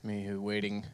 Mihu waiting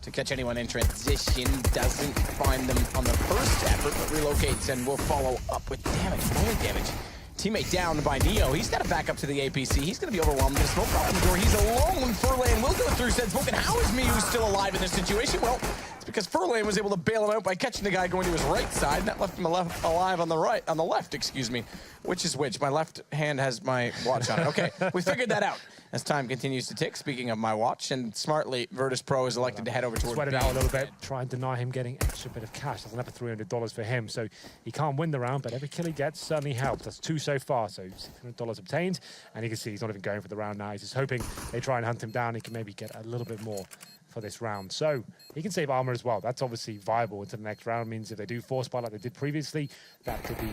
to catch anyone in transition. Doesn't find them on the first effort, but relocates and will follow up with damage. Only damage. Teammate down by Neo. He's got to back up to the APC. He's going to be overwhelmed. The smoke off the door. He's alone. Furlan will go through said smoke. And how is Mihu still alive in this situation? Well, it's because Furlan was able to bail him out by catching the guy going to his right side. And that left him alive on the left, excuse me. Which is which? My left hand has my watch on it. Okay, we figured that out. As time continues to tick, speaking of my watch, and smartly, Virtus.Pro is elected to head over toward Sweat it out a little bit, try and deny him getting extra bit of cash. That's another $300 for him, so he can't win the round, but every kill he gets certainly helps. That's 2 so far, so $600 obtained, and you can see he's not even going for the round now. He's just hoping they try and hunt him down. He can maybe get a little bit more for this round. So he can save armor as well. That's obviously viable into the next round. Means if they do force buy like they did previously, that could be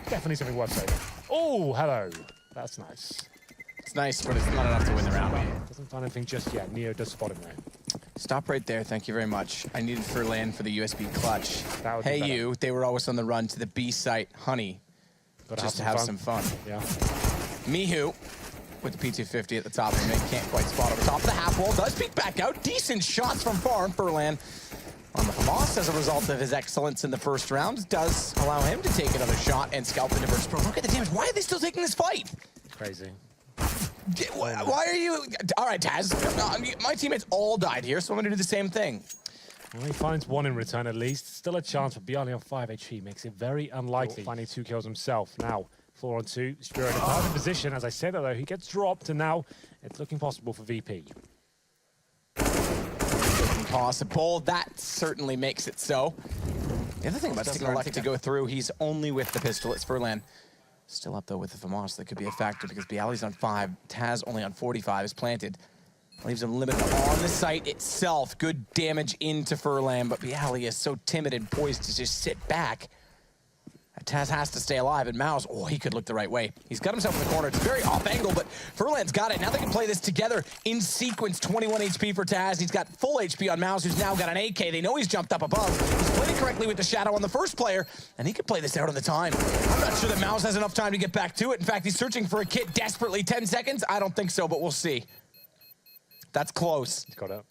definitely something worth saving. Oh, hello. That's nice. It's nice, but it's not enough to win the round. Doesn't find anything just yet. Neo does spot him there. Stop right there, thank you very much. I needed Furlan for the USB clutch. Hey you, they were always on the run to the B site, honey. Just to have some fun. Yeah. Mihu with the P250 at the top of him. Can't quite spot over top of the half wall. Does peek back out. Decent shots from far. Furlan on the Hamas as a result of his excellence in the first round does allow him to take another shot and scalp into Virtus.Pro. Look at the damage. Why are they still taking this fight? Crazy. Why are you... All right, Taz. My teammates all died here, so I'm going to do the same thing. Well, he finds one in return at least. Still a chance for Bialy on 5 HP. Makes it very unlikely. Finding 2 kills himself. Now, 4 on 2. Spiro in a perfect position. As I said, though, he gets dropped, and now it's looking possible for VP. Looking possible. That certainly makes it so. The other thing about sticking left to go through, he's only with the pistol. It's Furlan. Still up, though, with the FAMAS. That could be a factor because Bialy's on 5. Taz only on 45 is planted. Leaves him limited on the site itself. Good damage into Furlan, but Bialy is so timid and poised to just sit back. Taz has to stay alive, and Mouse, oh, he could look the right way. He's got himself in the corner. It's very off angle, but Furlan's got it. Now they can play this together in sequence. 21 HP for Taz. He's got full HP on Mouse, who's now got an AK. They know he's jumped up above. He's played it correctly with the shadow on the first player, and he could play this out on the time. I'm not sure that Mouse has enough time to get back to it. In fact, he's searching for a kit desperately. 10 seconds? I don't think so, but we'll see. That's close. He's got it.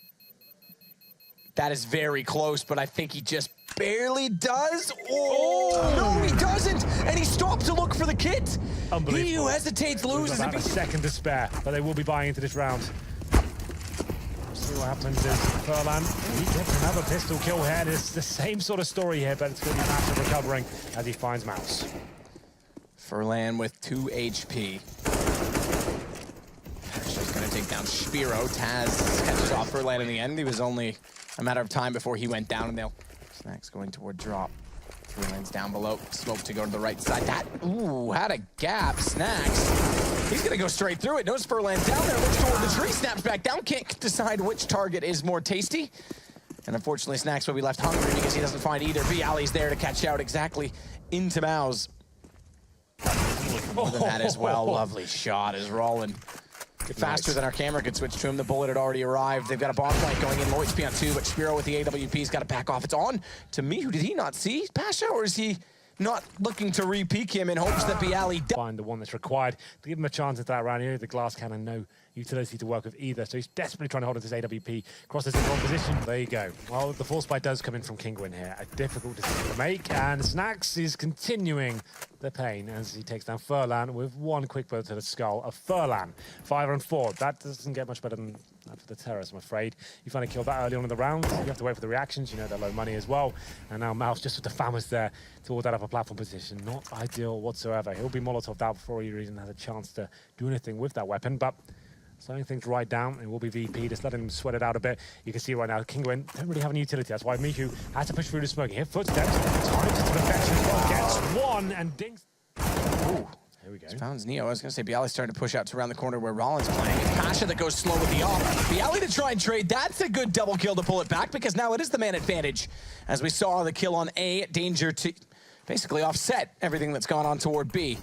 That is very close, but I think he just barely does. Oh, no, he doesn't. And he stopped to look for the kit. Unbelievable. He who hesitates loses. About a second to spare, but they will be buying into this round. See what happens is Furlan, he gets another pistol kill here. It's the same sort of story here, but it's going to be massive recovering as he finds Mouse. Furlan with 2 HP. He's going to take down Spiro. Taz catches off Furlan in the end. He was only a matter of time before he went down, and they'll... Snacks going toward drop. Furlan's down below. Smoke to go to the right side. That, ooh, had a gap. Snacks. He's going to go straight through it. Knows Furlan's down there. Looks toward the tree. Snaps back down. Can't decide which target is more tasty. And unfortunately, Snacks will be left hungry because he doesn't find either. Bialy's there to catch out exactly into Mouse. More than that as well. Lovely shot as Rollin. Faster than our camera could switch to him. The bullet had already arrived. They've got a bomb flank going in. Low HP on 2, but Spiro with the AWP's got to back off. It's on to me. Who did he not see? Pasha, or is he not looking to re-peek him in hopes that Bialy does? Find the one that's required to give him a chance at that round here. The glass cannon, no utility to work with either, so he's desperately trying to hold on to his AWP. Crosses in the wrong position. There you go. Well, the force buy does come in from Kinguin here. A difficult decision to make, and Snacks is continuing the pain as he takes down Furlan with one quick bullet to the skull of Furlan. 5 on 4. That doesn't get much better than that for the Terrors, I'm afraid. You find a kill that early on in the round. You have to wait for the reactions. You know they're low money as well. And now Mouse just with the FAMAS there toward that upper platform position. Not ideal whatsoever. He'll be Molotov'd out before he even has a chance to do anything with that weapon, but slowing things right down. It will be VP, just letting him sweat it out a bit. You can see right now, Kinguin don't really have any utility. That's why Mihu has to push through the smoke. He hit footsteps, times it to perfection, gets one, and dings. Ooh, here we go. Founds Neo. I was going to say Bialy's starting to push out to around the corner where Rollin's playing. It's Pasha that goes slow with the off. Bialy to try and trade. That's a good double kill to pull it back because now it is the man advantage. As we saw the kill on A, danger to basically offset everything that's gone on toward B.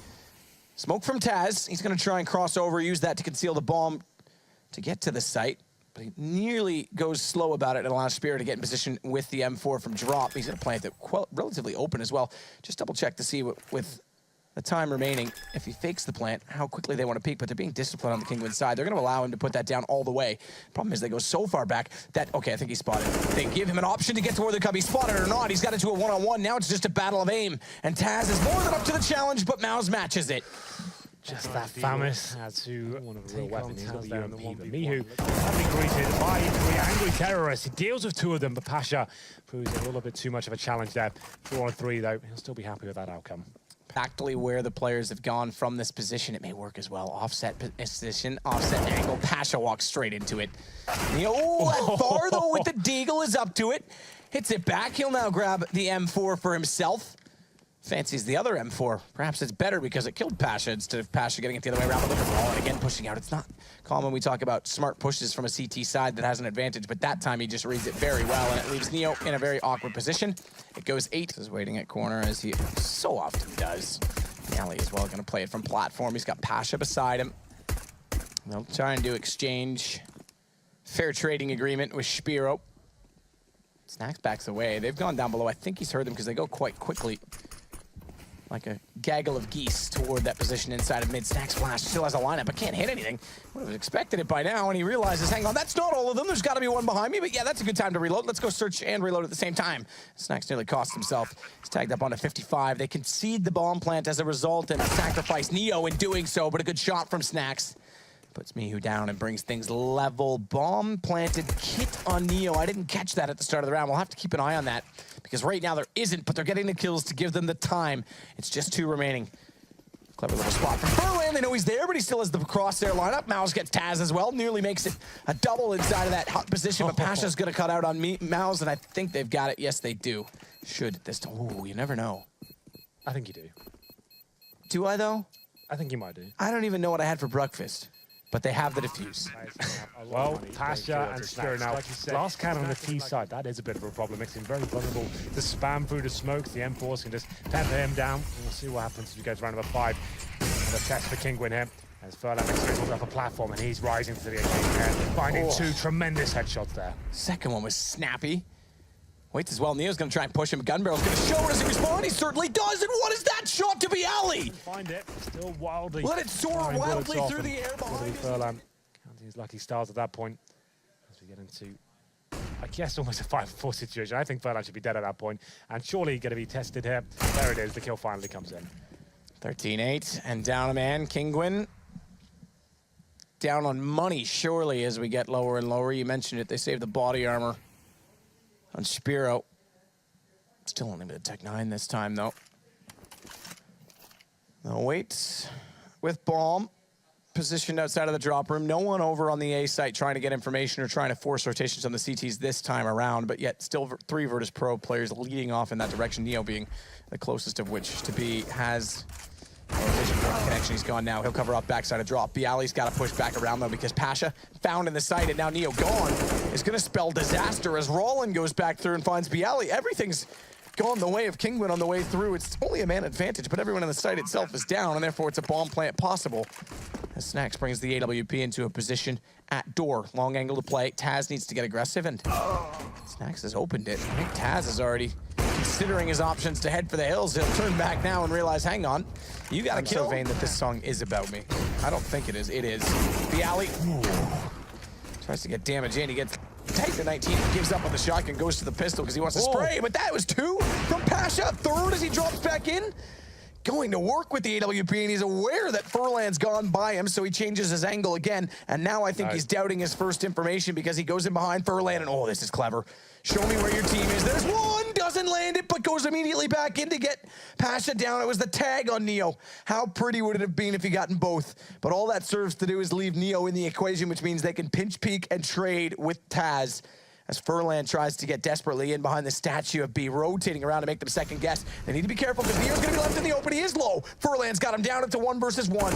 Smoke from Taz. He's going to try and cross over, use that to conceal the bomb to get to the site. But he nearly goes slow about it and allows Spiro to get in position with the M4 from drop. He's going to plant it relatively open as well. Just double check to see what with the time remaining, if he fakes the plant, how quickly they want to peek, but they're being disciplined on the Kinguin side. They're going to allow him to put that down all the way. Problem is they go so far back that, okay, I think he's spotted. They give him an option to get to where they come. He's spotted or not. He's got into a one-on-one. Now it's just a battle of aim. And Taz is more than up to the challenge, but Mouse matches it. Just that famous to one of the real weapons. He's got the UMP, but Mihu having greeted by three angry terrorists. He deals with two of them, but Pasha proves a little bit too much of a challenge there. 4 on 3, though. He'll still be happy with that outcome. Exactly where the players have gone from this position, it may work as well. Offset position, offset angle. Pasha walks straight into it. That far though with the deagle is up to it. Hits it back. He'll now grab the M4 for himself. Fancies the other M4. Perhaps it's better because it killed Pasha instead of Pasha getting it the other way around. But look at Raw and again pushing out. It's not common we talk about smart pushes from a CT side that has an advantage, but that time he just reads it very well and it leaves Neo in a very awkward position. It goes 8. Is waiting at corner as he so often does. Alley as well, going to play it from platform. He's got Pasha beside him. They'll try and do exchange. Fair trading agreement with Spiro. Snacks backs away. They've gone down below. I think he's heard them because they go quite quickly. Like a gaggle of geese toward that position inside of mid. Snacks flash, still has a lineup, but can't hit anything. Would have expected it by now, and he realizes, hang on, that's not all of them. There's got to be one behind me, but yeah, that's a good time to reload. Let's go search and reload at the same time. Snacks nearly cost himself. He's tagged up onto 55. They concede the bomb plant as a result and sacrifice Neo in doing so, but a good shot from Snacks. Puts Mihu down and brings things level. Bomb planted kit on Neo. I didn't catch that at the start of the round. We'll have to keep an eye on that because right now there isn't, but they're getting the kills to give them the time. It's just 2 remaining. Clever little spot from Furlan. They know he's there, but he still has the crosshair lineup. Mouse gets Taz as well. Nearly makes it a double inside of that hot position, but Pasha's going to cut out on Mouse, and I think they've got it. Yes, they do. Should this... Oh, you never know. I think you do. Do I, though? I think you might do. I don't even know what I had for breakfast. But they have the defuse. Well, Pasha and Spiro now. Like you said, last can on the T side, that is a bit of a problem. Makes him very vulnerable to spam through the smokes. The M4s can just pepper him down. We'll see what happens as we go to round number 5. And a test for Kinguin here. As Furlan makes it off a platform, and he's rising to the occasion here, finding 2 tremendous headshots there. Second one was snappy. Waits as well. Neo's going to try and push him. Gunbarrel's going to show it as he responds. He certainly does. And what is that shot to be Ali? Find it. Still wildly. Let it soar wildly through the air behind him. Furlan counting his lucky stars at that point. As we get into, I guess, almost a 5-4 situation. I think Furlan should be dead at that point. And surely going to be tested here. There it is. The kill finally comes in. 13-8 and down a man. Kinguin down on money, surely, as we get lower and lower. You mentioned it. They saved the body armor on Spiro. Still only with Tech 9 this time, though. They'll wait with bomb. Positioned outside of the drop room. No one over on the A site trying to get information or trying to force rotations on the CTs this time around, but yet still 3 Virtus.Pro players leading off in that direction. Neo being the closest of which to be has vision connection. He's gone now. He'll cover up backside of drop. Bialy's got to push back around though because Pasha found in the site and now Neo gone is going to spell disaster as Rollin goes back through and finds Bialy. Everything's gone the way of Kinguin on the way through. It's only a man advantage, but everyone in the site itself is down and therefore it's a bomb plant possible. As Snacks brings the AWP into a position at door. Long angle to play. Taz needs to get aggressive and Snacks has opened it. I think Taz is already considering his options to head for the hills. He'll turn back now and realize, hang on, you got to kill. So vain that this song is about me. I don't think it is. It is. Bialy tries to get damage in. He gets tight to 19. He gives up on the shotgun, goes to the pistol because he wants to spray. But that was 2 from Pasha. 3rd as he drops back in. Going to work with the AWP, and he's aware that Furlan's gone by him, so he changes his angle again. And now I think he's doubting his first information because he goes in behind Furlan, and oh, this is clever. Show me where your team is. There's one, doesn't land it, but goes immediately back in to get Pasha down. It was the tag on Neo. How pretty would it have been if he gotten both? But all that serves to do is leave Neo in the equation, which means they can pinch, peek, and trade with Taz. As Furlan tries to get desperately in behind the statue of B, rotating around to make them second guess. They need to be careful because Neo's going to be left in the open. He is low. Furlan's got him down into 1 versus 1.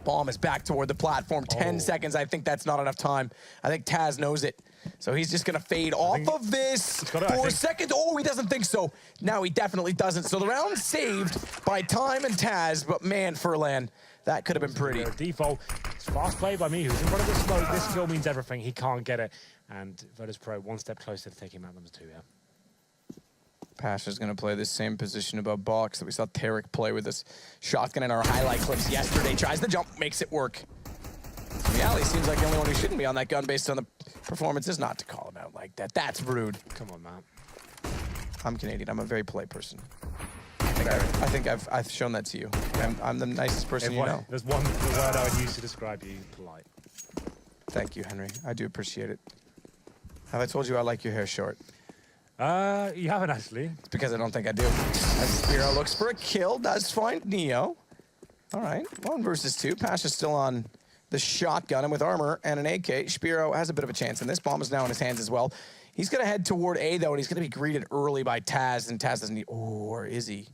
Bomb is back toward the platform. 10 seconds. I think that's not enough time. I think Taz knows it. So he's just going to fade off of this for a second. Oh, he doesn't think so. Now he definitely doesn't. So the round saved by time and Taz. But man, Furlan, that could have been pretty. Default. It's fast play by me. Who's in front of the smoke. This kill means everything. He can't get it. And Virtus.Pro 1 step closer to taking him out number 2, yeah. Pasha's going to play the same position above box that we saw Tarek play with this shotgun in our highlight clips yesterday. Tries the jump, makes it work. Meali seems like the only one who shouldn't be on that gun based on the performances. Not to call him out like that. That's rude. Come on, man. I'm Canadian. I'm a very polite person. I think I've shown that to you. I'm the nicest person you know. There's one word I would use to describe you: polite. Thank you, Henry. I do appreciate it. Have I told you I like your hair short? You haven't actually. It's because I don't think I do. As Spiro looks for a kill, does find Neo. All right, 1 versus 2. Pasha's still on the shotgun, and with armor and an AK, Spiro has a bit of a chance, and this bomb is now in his hands as well. He's going to head toward A, though, and he's going to be greeted early by Taz, and Taz doesn't need... Oh, or is he?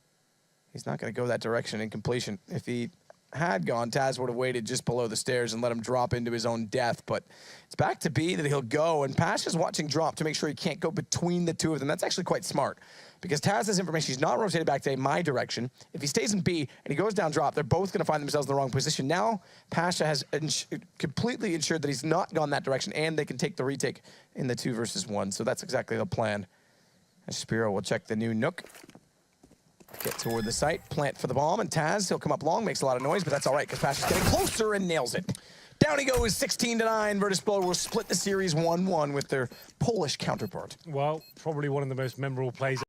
He's not going to go that direction in completion. If he had gone, Taz would have waited just below the stairs and let him drop into his own death, but it's back to B that he'll go, and Pasha's watching drop to make sure he can't go between the two of them. That's actually quite smart, because Taz has information. He's not rotated back to my direction. If he stays in B and he goes down drop, they're both going to find themselves in the wrong position. Now, Pasha has completely ensured that he's not gone that direction, and they can take the retake in the 2 versus 1, so that's exactly the plan. As Spiro will check the new Nook. Get toward the site, plant for the bomb, and Taz, he'll come up long, makes a lot of noise, but that's all right, because Pasha's getting closer and nails it. Down he goes, 16-9. Virtus.Pro will split the series 1-1 with their Polish counterpart. Well, probably one of the most memorable plays